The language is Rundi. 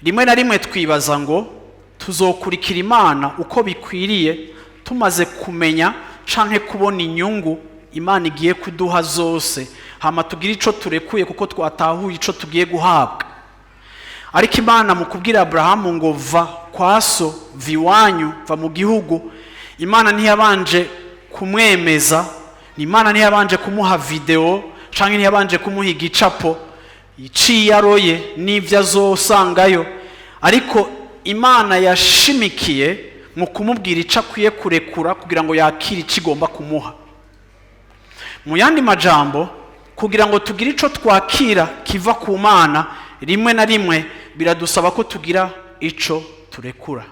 rimwe na rimwe twibaza ngo tuzokurikira Imana uko bikwiriye tumaze kumenya canke kubona inyungu Imana igiye kuduha zose, hama tugira ico turekuye kuko twatahuye ico tugiye guhabwa. Ariko Imana mu kubwira Abrahamu ngo va kwa so, va iwanyu, va mu gihugu, Imana ntiyabanje kumwemeza, Imana ntiyabanje kumuha video canke ntiyabanje kumuha igicapo iciye aroye n'ivyo azosangayo, ariko Imana yashimikiye mu kumubwira ico akwiye kurekura kugira ngo yakire ico igomba kumuha. Mu yandi majambo, kugira ngo tugire ico twakira kiva ku Mana, rimwe na rimwe biradusaba ko tugira ico turekura.